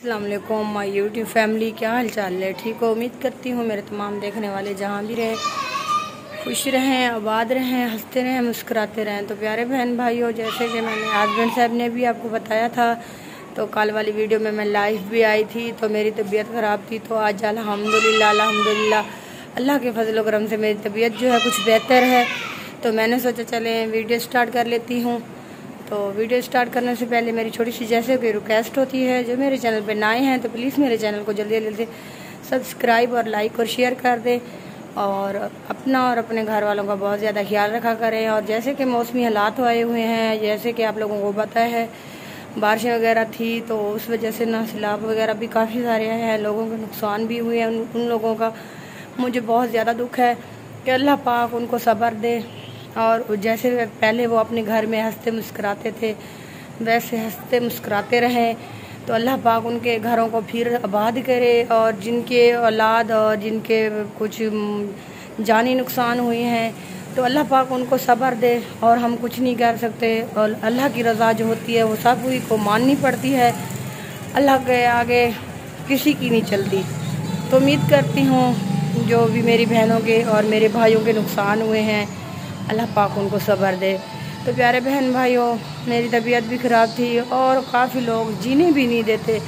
अस्सलाम वालेकुम my YouTube family, क्या हाल चाल है? ठीक हो? उम्मीद करती हूँ मेरे तमाम देखने वाले जहाँ भी रहें खुश रहें, आबाद रहें, हंसते रहें, मुस्कुराते रहें। तो प्यारे बहन भाइयों, जैसे कि मैंने हस्बैंड साहब ने भी आपको बताया था, तो कल वाली वीडियो में मैं लाइव भी आई थी, तो मेरी तबीयत ख़राब थी। तो आज अल्हम्दुलिल्लाह अल्लाह के फजल व करम से मेरी तबीयत जो है कुछ बेहतर है। तो मैंने सोचा चलें वीडियो स्टार्ट कर लेती हूँ। तो वीडियो स्टार्ट करने से पहले मेरी छोटी सी जैसे कोई रिक्वेस्ट होती है, जो मेरे चैनल पे नए हैं तो प्लीज़ मेरे चैनल को जल्दी जल्दी सब्सक्राइब और लाइक और शेयर कर दें, और अपना और अपने घर वालों का बहुत ज़्यादा ख्याल रखा करें। और जैसे कि मौसमी हालात आए हुए हैं, जैसे कि आप लोगों को पता है बारिशें वगैरह थी, तो उस वजह से ना सैलाब वगैरह भी काफ़ी सारे हैं, लोगों के नुकसान भी हुए हैं। उन लोगों का मुझे बहुत ज़्यादा दुख है कि अल्लाह पाक उनको सब्र दे, और जैसे पहले वो अपने घर में हंसते मुस्कुराते थे वैसे हंसते मुस्कुराते रहें। तो अल्लाह पाक उनके घरों को फिर आबाद करे, और जिनके औलाद और जिनके कुछ जानी नुकसान हुए हैं तो अल्लाह पाक उनको सब्र दे। और हम कुछ नहीं कर सकते, और अल्लाह की रज़ा जो होती है वो सब को माननी पड़ती है, अल्लाह के आगे किसी की नहीं चलती। तो उम्मीद करती हूँ जो भी मेरी बहनों के और मेरे भाइयों के नुकसान हुए हैं अल्लाह पाक उनको सब्र दे। तो प्यारे बहन भाइयों, मेरी तबीयत भी ख़राब थी और काफ़ी लोग जीने भी नहीं देते।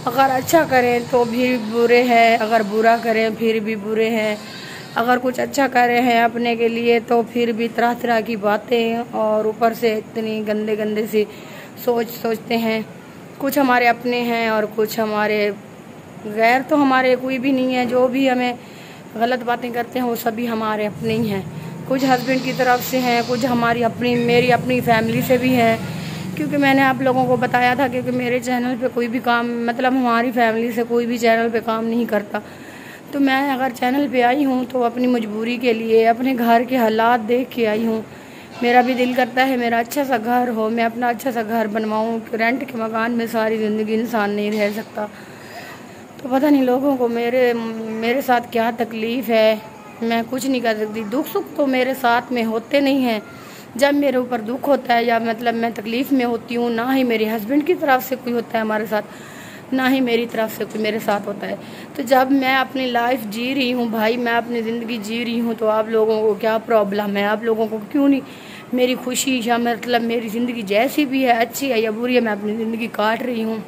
अगर अच्छा करें तो भी बुरे हैं, अगर बुरा करें फिर भी बुरे हैं, अगर कुछ अच्छा कर रहे हैं अपने के लिए तो फिर भी तरह तरह की बातें, और ऊपर से इतनी गंदे गंदे सी सोचते हैं। कुछ हमारे अपने हैं और कुछ हमारे गैर, तो हमारे कोई भी नहीं है। जो भी हमें गलत बातें करते हैं वो सभी हमारे अपने ही हैं। कुछ हस्बैंड की तरफ से हैं, कुछ हमारी मेरी अपनी फैमिली से भी हैं। क्योंकि मैंने आप लोगों को बताया था, क्योंकि मेरे चैनल पे कोई भी काम, मतलब हमारी फैमिली से कोई भी चैनल पे काम नहीं करता। तो मैं अगर चैनल पे आई हूँ तो अपनी मजबूरी के लिए, अपने घर के हालात देख के आई हूँ। मेरा भी दिल करता है मेरा अच्छा सा घर हो, मैं अपना अच्छा सा घर बनवाऊँ। रेंट के मकान में सारी ज़िंदगी इंसान नहीं रह सकता। तो पता नहीं लोगों को मेरे साथ क्या तकलीफ़ है, मैं कुछ नहीं कर सकती। दुख सुख तो मेरे साथ में होते नहीं हैं। जब मेरे ऊपर दुख होता है या मतलब मैं तकलीफ़ में होती हूँ, ना ही मेरे हस्बैंड की तरफ से कोई होता है हमारे साथ, ना ही मेरी तरफ से कोई मेरे साथ होता है। तो जब मैं अपनी लाइफ जी रही हूँ भाई, मैं अपनी ज़िंदगी जी रही हूँ, तो आप लोगों को क्या प्रॉब्लम है? आप लोगों को क्यों नहीं मेरी खुशी, या मतलब मेरी ज़िंदगी जैसी भी है, अच्छी है या बुरी है, मैं अपनी ज़िंदगी काट रही हूँ।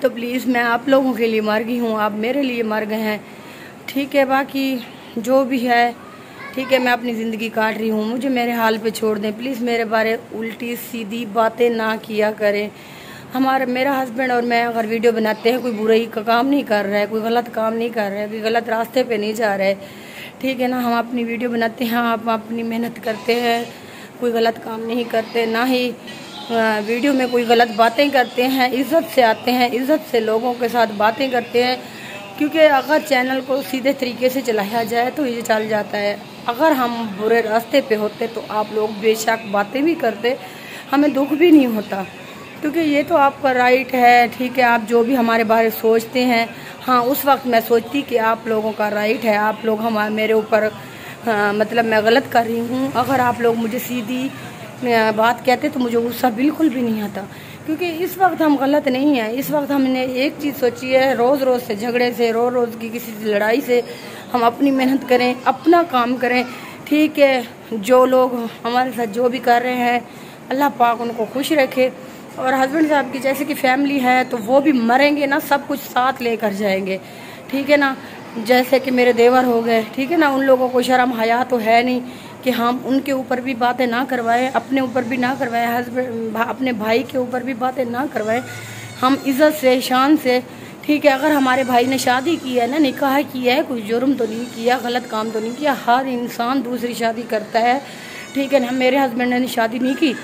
तो प्लीज़, मैं आप लोगों के लिए मर गई हूँ, आप मेरे लिए मर गए हैं, ठीक है? बाकी जो भी है ठीक है, मैं अपनी ज़िंदगी काट रही हूँ, मुझे मेरे हाल पे छोड़ दें प्लीज़। मेरे बारे उल्टी सीधी बातें ना किया करें। मेरा हस्बैंड और मैं अगर वीडियो बनाते हैं, कोई बुराई का काम नहीं कर रहा है, कोई गलत काम नहीं कर रहा है, कोई गलत रास्ते पे नहीं जा रहा है, ठीक है ना? हम अपनी वीडियो बनाते हैं, आप अपनी मेहनत करते हैं, कोई गलत काम नहीं करते, ना ही वीडियो में कोई गलत बातें करते हैं। इज़्ज़त से आते हैं, इज़्ज़त से लोगों के साथ बातें करते हैं, क्योंकि अगर चैनल को सीधे तरीके से चलाया जाए तो ये चल जाता है। अगर हम बुरे रास्ते पे होते तो आप लोग बेशक बातें भी करते, हमें दुख भी नहीं होता, क्योंकि ये तो आपका राइट है, ठीक है? आप जो भी हमारे बारे में सोचते हैं, हाँ उस वक्त मैं सोचती कि आप लोगों का राइट है, आप लोग मेरे ऊपर मतलब मैं गलत कर रही हूँ। अगर आप लोग मुझे सीधी बात कहते तो मुझे गुस्सा बिल्कुल भी नहीं आता, क्योंकि इस वक्त हम गलत नहीं हैं। इस वक्त हमने एक चीज़ सोची है, रोज़ रोज़ से झगड़े से, रोज़ रोज़ की किसी से लड़ाई से हम अपनी मेहनत करें, अपना काम करें, ठीक है? जो लोग हमारे साथ जो भी कर रहे हैं अल्लाह पाक उनको खुश रखे। और हस्बैंड साहब की जैसे कि फैमिली है, तो वो भी मरेंगे ना सब कुछ साथ लेकर जाएंगे, ठीक है ना? जैसे कि मेरे देवर हो गए, ठीक है ना? उन लोगों को शर्म हया तो है नहीं कि हम उनके ऊपर भी बातें ना करवाएं, अपने ऊपर भी ना करवाएं, हस्बैंड अपने भाई के ऊपर भी बातें ना करवाएं। हम इज़्ज़त से, शान से, ठीक है? अगर हमारे भाई ने शादी की है ना, निकाह किया है, कोई जुर्म तो नहीं किया, गलत काम तो नहीं किया। हर इंसान दूसरी शादी करता है, ठीक है ना? मेरे हस्बैंड ने शादी नहीं की,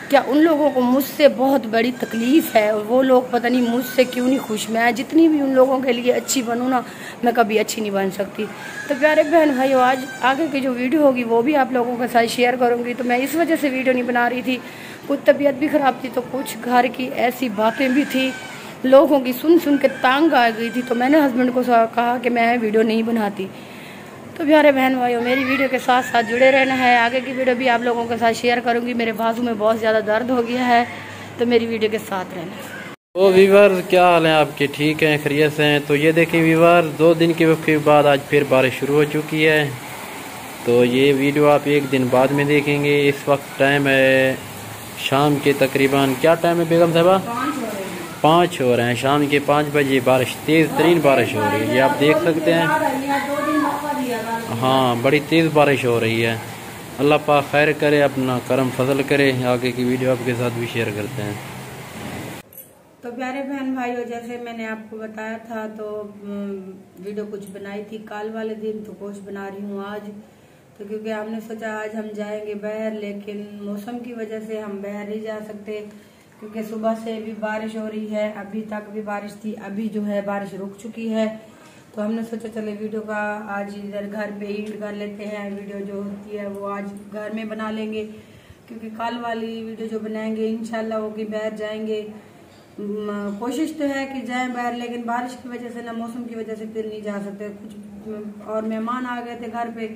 क्या उन लोगों को मुझसे बहुत बड़ी तकलीफ़ है? वो लोग पता नहीं मुझसे क्यों नहीं खुश। मैं जितनी भी उन लोगों के लिए अच्छी बनूँ ना, मैं कभी अच्छी नहीं बन सकती। तो प्यारे बहन भाइयों, आज आगे की जो वीडियो होगी वो भी आप लोगों के साथ शेयर करूँगी। तो मैं इस वजह से वीडियो नहीं बना रही थी, कुछ तबीयत भी ख़राब थी, तो कुछ घर की ऐसी बातें भी थी लोगों की, सुन सुन के तंग आ गई थी। तो मैंने हस्बैंड को कहा कि मैं वीडियो नहीं बनाती। तो प्यारे बहन भाइयों, मेरी वीडियो के साथ साथ जुड़े रहना है। आगे की वीडियो भी आप लोगों के साथ शेयर करूंगी। मेरे बाजू में बहुत ज़्यादा दर्द हो गया है, तो मेरी वीडियो के साथ रहना है। तो वीवर क्या हाल है आपके? ठीक हैं, खैरियत से हैं? तो ये देखें वीवर, 2 दिन के वक्त के बाद आज फिर बारिश शुरू हो चुकी है। तो ये वीडियो आप 1 दिन बाद में देखेंगे। इस वक्त टाइम है शाम के तकरीबन, क्या टाइम है बेगम साहबा? 5 हो रहे हैं। शाम के 5 बजे बारिश, तेज़ तरीन बारिश हो रही है, ये आप देख सकते हैं। हाँ, बड़ी तेज़ बारिश हो रही है। अल्लाह पाक खैर करे, अपना करम फजल करे। आगे की वीडियो आपके साथ भी शेयर करते हैं। तो प्यारे बहन भाइयों, जैसे मैंने आपको बताया था तो वीडियो कुछ बनाई थी कल वाले दिन, तो कुछ बना रही हूँ आज। तो क्योंकि हमने सोचा आज हम जाएंगे बाहर, लेकिन मौसम की वजह से हम बाहर नहीं जा सकते, क्योंकि सुबह से भी बारिश हो रही है, अभी तक भी बारिश थी, अभी जो है बारिश रुक चुकी है। तो हमने सोचा चले वीडियो का आज इधर घर पे ही कर लेते हैं। वीडियो जो होती है वो आज घर में बना लेंगे, क्योंकि कल वाली वीडियो जो बनाएंगे इंशाल्लाह वो कि बाहर जाएंगे। कोशिश तो है कि जाएं बाहर, लेकिन बारिश की वजह से ना, मौसम की वजह से फिर नहीं जा सकते। कुछ और मेहमान आ गए थे घर पे,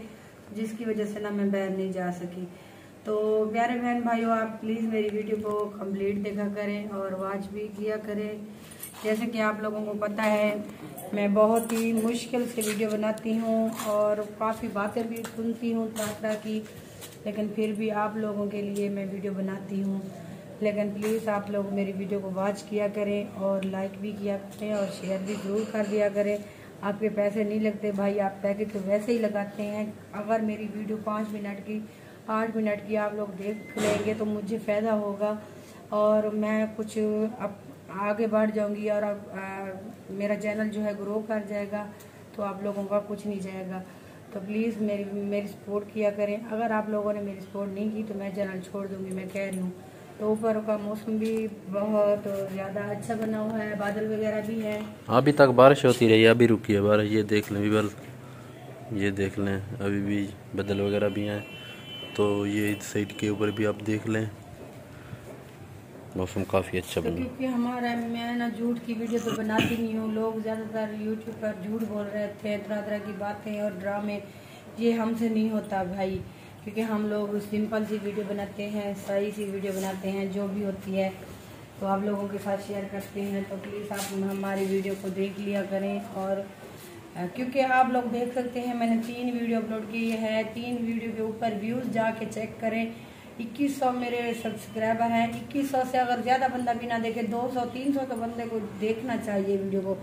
जिसकी वजह से ना मैं बाहर नहीं जा सकी। तो प्यारे बहन भाइयों, आप प्लीज़ मेरी वीडियो को कंप्लीट देखा करें और वॉच भी किया करें। जैसे कि आप लोगों को पता है, मैं बहुत ही मुश्किल से वीडियो बनाती हूँ और काफ़ी बातें भी सुनती हूँ तरह तरह की, लेकिन फिर भी आप लोगों के लिए मैं वीडियो बनाती हूँ। लेकिन प्लीज़ आप लोग मेरी वीडियो को वॉच किया करें और लाइक भी किया करें और शेयर भी ज़रूर कर दिया करें। आपके पैसे नहीं लगते भाई, आप पैकेट तो वैसे ही लगाते हैं। अगर मेरी वीडियो 5 मिनट की, 8 मिनट की आप लोग देख लेंगे तो मुझे फ़ायदा होगा और मैं कुछ अब आगे बढ़ जाऊंगी और अब मेरा चैनल जो है ग्रो कर जाएगा, तो आप लोगों का कुछ नहीं जाएगा। तो प्लीज़ मेरी सपोर्ट किया करें। अगर आप लोगों ने मेरी सपोर्ट नहीं की तो मैं चैनल छोड़ दूंगी, मैं कह रही हूँ। तो ऊपर का मौसम भी बहुत ज़्यादा अच्छा बना हुआ है, बादल वगैरह भी है। अभी तक बारिश होती रही, अभी रुकी है बारिश। ये देख लें वीवर, ये देख लें, अभी भी बादल वगैरह भी हैं। तो ये इस साइड के ऊपर भी आप देख लें, मौसम काफ़ी अच्छा बना। क्योंकि हमारा, मैं ना झूठ की वीडियो तो बनाती नहीं हूँ। लोग ज़्यादातर यूट्यूब पर झूठ बोल रहे थे, तरह तरह की बातें और ड्रामे, ये हमसे नहीं होता भाई। क्योंकि हम लोग सिंपल सी वीडियो बनाते हैं, सही सी वीडियो बनाते हैं, जो भी होती है तो आप लोगों के साथ शेयर करते हैं। तो प्लीज़ आप हमारी वीडियो को देख लिया करें। और क्योंकि आप लोग देख सकते हैं, मैंने 3 वीडियो अपलोड की है। 3 वीडियो के ऊपर व्यूज़ जाके चेक करें। 2100 मेरे सब्सक्राइबर हैं। 2100 से अगर ज़्यादा बंदा भी ना देखे, 200-300 तो बंदे को देखना चाहिए वीडियो को।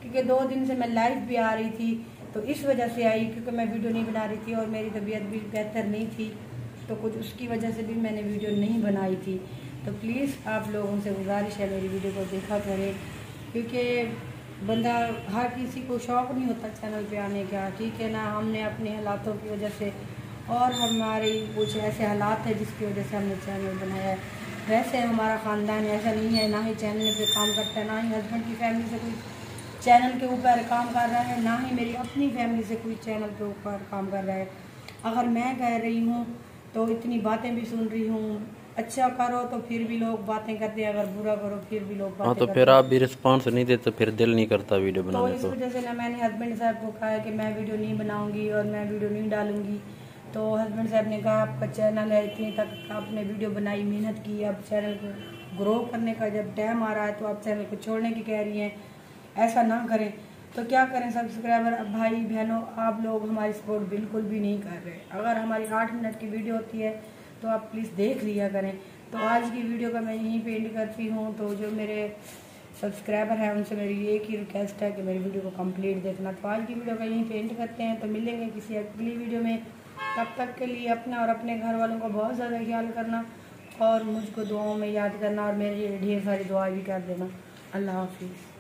क्योंकि 2 दिन से मैं लाइव भी आ रही थी, तो इस वजह से आई क्योंकि मैं वीडियो नहीं बना रही थी और मेरी तबीयत भी बेहतर नहीं थी, तो कुछ उसकी वजह से भी मैंने वीडियो नहीं बनाई थी। तो प्लीज़ आप लोगों से गुजारिश है, मेरी वीडियो को देखा करें, क्योंकि बंदा, हर किसी को शौक़ नहीं होता चैनल पे आने का, ठीक है ना। हमने अपने हालातों की वजह से और हमारे कुछ ऐसे हालात है जिसकी वजह से हमने चैनल बनाया है। वैसे हमारा ख़ानदान ऐसा नहीं है, ना ही चैनल पे काम करता है, ना ही हस्बैंड की फैमिली से कोई चैनल के ऊपर काम कर रहा है, ना ही मेरी अपनी फैमिली से कोई चैनल के ऊपर काम कर रहा है। अगर मैं कह रही हूँ तो इतनी बातें भी सुन रही हूँ। अच्छा करो तो फिर भी लोग बातें करते हैं, अगर बुरा करो फिर भी लोग बातें हाँ, तो फिर आप भी रिस्पांस नहीं देते, फिर दिल नहीं करता वीडियो बनाने। तो इस वजह से ना मैंने हस्बैंड साहब को कहा है कि मैं वीडियो नहीं बनाऊंगी और मैं वीडियो नहीं डालूंगी। तो हस्बैंड साहब ने कहा आपका चैनल है, इतनी तक आपने वीडियो बनाई, मेहनत की, अब चैनल को ग्रो करने का जब टाइम आ रहा है तो आप चैनल को छोड़ने की कह रही हैं। ऐसा ना करें। तो क्या करें सब्सक्राइबर भाई बहनों, आप लोग हमारी सपोर्ट बिल्कुल भी नहीं कर रहे। अगर हमारी 8 मिनट की वीडियो होती है तो आप प्लीज़ देख लिया करें। तो आज की वीडियो का मैं यहीं पे एंड करती हूँ। तो जो मेरे सब्सक्राइबर हैं उनसे मेरी एक ही रिक्वेस्ट है कि मेरी वीडियो को कंप्लीट देखना। तो आज की वीडियो का यहीं पे एंड करते हैं, तो मिलेंगे किसी अगली वीडियो में। तब तक के लिए अपना और अपने घर वालों का बहुत ज़्यादा ख्याल करना और मुझको दुआओं में याद करना और मेरी ढेर सारी दुआ भी कर देना। अल्लाह हाफिज़।